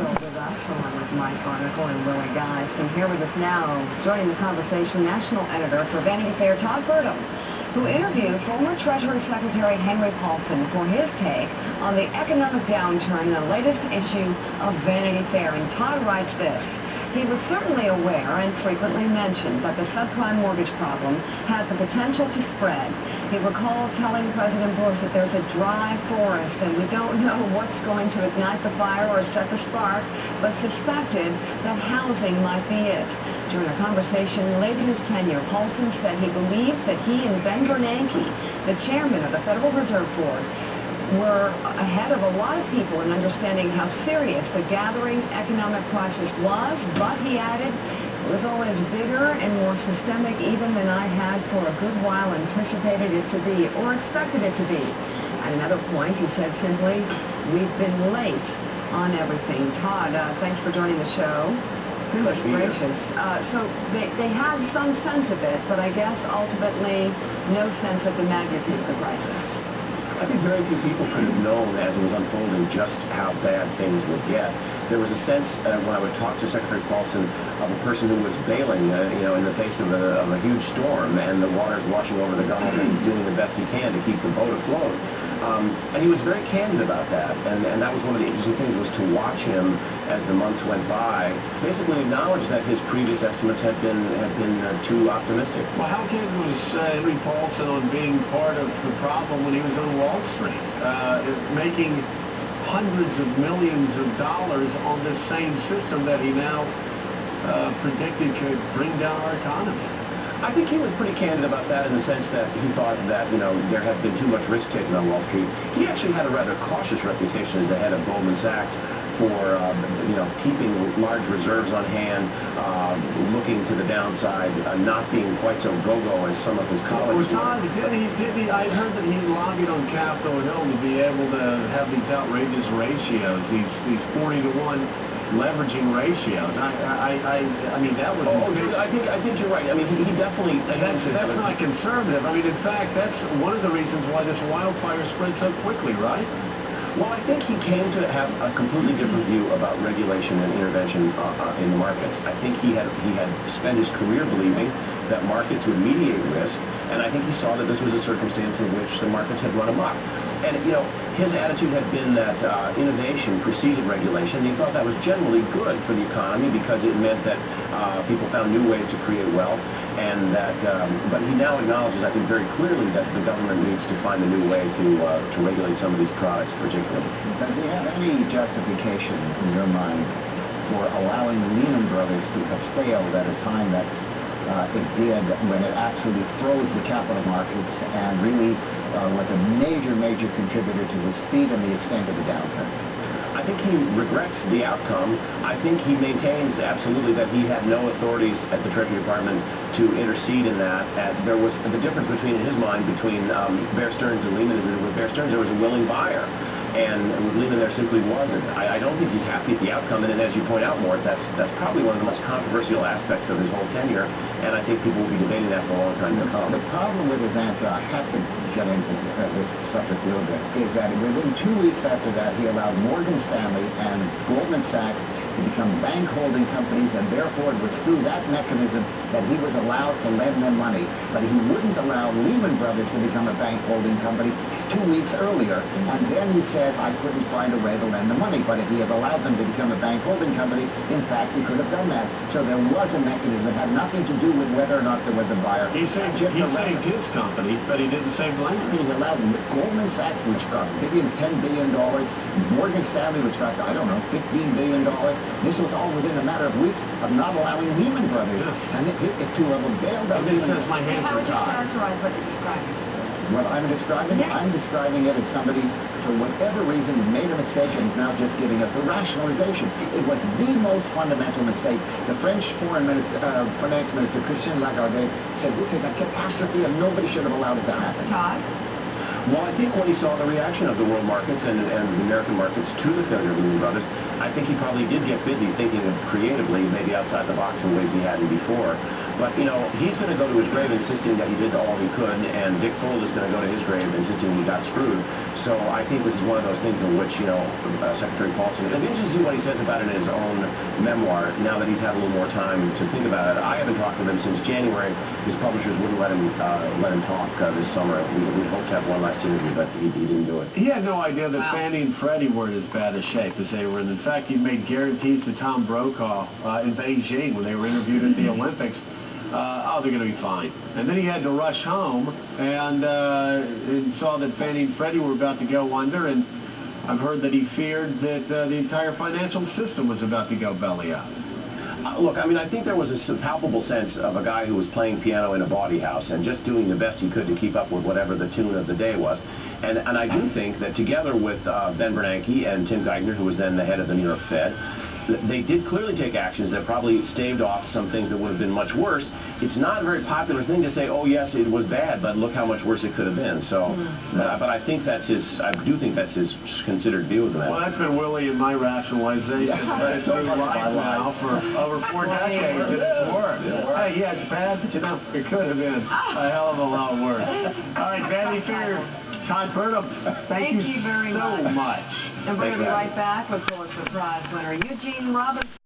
still with us, along with Mike Barnicle and Willie Geist. And here with us now, joining the conversation, national editor for Vanity Fair, Todd Burtham, who interviewed former Treasury Secretary Henry Paulson for his take on the economic downturn in the latest issue of Vanity Fair. And Todd writes this: he was certainly aware and frequently mentioned that the subprime mortgage problem has the potential to spread. He recalled telling President Bush that there's a dry forest and we don't know what's going to ignite the fire or set the spark, but suspected that housing might be it. During a conversation late in his tenure, Paulson said he believes that he and Ben Bernanke, the chairman of the Federal Reserve Board, were ahead of a lot of people in understanding how serious the gathering economic crisis was, but he added, it was always bigger and more systemic even than I had for a good while anticipated it to be, or expected it to be. At another point, he said simply, we've been late on everything. Todd, thanks for joining the show. Goodness gracious. So they had some sense of it, but I guess ultimately no sense of the magnitude of the crisis. I think very few people could have known as it was unfolding just how bad things would get. There was a sense when I would talk to Secretary Paulson of a person who was bailing, in the face of a huge storm, and the water's washing over the gunnels, and he's doing the best he can to keep the boat afloat. And he was very candid about that, and that was one of the interesting things, was to watch him as the months went by, basically acknowledge that his previous estimates had been too optimistic. Well, how keen was Henry Paulson on being part of the problem when he was on Wall Street, making hundreds of millions of dollars on this same system that he now predicted could bring down our economy? I think he was pretty candid about that in the sense that he thought that, there had been too much risk taken on Wall Street. He actually had a rather cautious reputation as the head of Goldman Sachs for, keeping large reserves on hand, looking to the downside, not being quite so go-go as some of his colleagues were. Todd, did he, I heard that he lobbied on Capitol Hill to be able to have these outrageous ratios, these 40-to-1 leveraging ratios. I mean, that was... I think you're right. I mean, he definitely... That's not conservative. I mean, in fact, that's one of the reasons why this wildfire spread so quickly, right? Well, I think he came to have a completely different view about regulation and intervention in markets. I think he had spent his career believing that markets would mediate risk, and I think he saw that this was a circumstance in which the markets had run amok. And, his attitude had been that innovation preceded regulation. He thought that was generally good for the economy because it meant that people found new ways to create wealth, and that, but he now acknowledges, I think, very clearly that the government needs to find a new way to regulate some of these products particularly. Does he have any justification in your mind for allowing Lehman Brothers to have failed at a time that it did, when it absolutely froze the capital markets and really was a major contributor to the speed and the extent of the downturn? I think he regrets the outcome. I think he maintains absolutely that he had no authorities at the Treasury Department to intercede in that. There was the difference between, in his mind, between Bear Stearns and Lehman is that with Bear Stearns there was a willing buyer, and with Lehman there simply wasn't. I don't think he's happy at the outcome, and as you point out, Mort, that's probably one of the most controversial aspects of his whole tenure, and I think people will be debating that for a long time to come. The problem with his answer, I have to get into this subject a little bit, is that within 2 weeks after that, he allowed Morgan Stanley and Goldman Sachs to become bank holding companies, and therefore it was through that mechanism that he was allowed to lend them money. But he wouldn't allow Lehman Brothers to become a bank holding company 2 weeks earlier, and then he says, I couldn't find a way to lend the money. But if he had allowed them to become a bank holding company, in fact, he could have done that. So there was a mechanism. It had nothing to do with whether or not there was a buyer. He saved his company, but he didn't save land. He allowed Goldman Sachs, which got $10 billion, Morgan Stanley, which got, I don't know, $15 billion. This was all within a matter of weeks of not allowing Lehman Brothers. Yeah. And to have bailed out Lehman Brothers. My hands are tied. How would you characterize what you're describing? What I'm describing? Yes. I'm describing it as somebody, for whatever reason, he made a mistake and is now just giving us a rationalization. It was the most fundamental mistake. The French finance minister, Christian Lagarde, said this is a catastrophe and nobody should have allowed it to happen. Todd? Well, I think when he saw the reaction of the world markets and the American markets to the failure of Lehman Brothers, I think he probably did get busy thinking of creatively, maybe outside the box in ways he hadn't before. But, you know, he's going to go to his grave insisting that he did all he could, and Dick Fuld is going to go to his grave insisting he got screwed. So I think this is one of those things in which, you know, Secretary Paulson, it'll be interesting to see what he says about it in his own memoir, now that he's had a little more time to think about it. I haven't talked with him since January. His publishers wouldn't let him talk this summer. We hoped to have one last interview, but he didn't do it. He had no idea that Fannie and Freddie were in as bad a shape as they were in. In fact, he made guarantees to Tom Brokaw in Beijing when they were interviewed at the Olympics. They're going to be fine. And then he had to rush home and saw that Fannie and Freddie were about to go under, and I've heard that he feared that the entire financial system was about to go belly up. Look, I mean, I think there was a palpable sense of a guy who was playing piano in a bawdy house and just doing the best he could to keep up with whatever the tune of the day was. And I do think that together with Ben Bernanke and Tim Geithner, who was then the head of the New York Fed, they did clearly take actions that probably staved off some things that would have been much worse. It's not a very popular thing to say, oh, yes, it was bad, but look how much worse it could have been. So, but I think that's I do think that's his considered view of the matter. Well, that's been Willie and my rationalization. It's been live now for over 4 decades, and it's worked. Hey, yeah, it's bad, but you know, it could have been a hell of a lot worse. All right, Vanity Fair, Todd Burnham, thank you very so much. And we're going to be right back with Pulitzer Prize winner Eugene Robinson.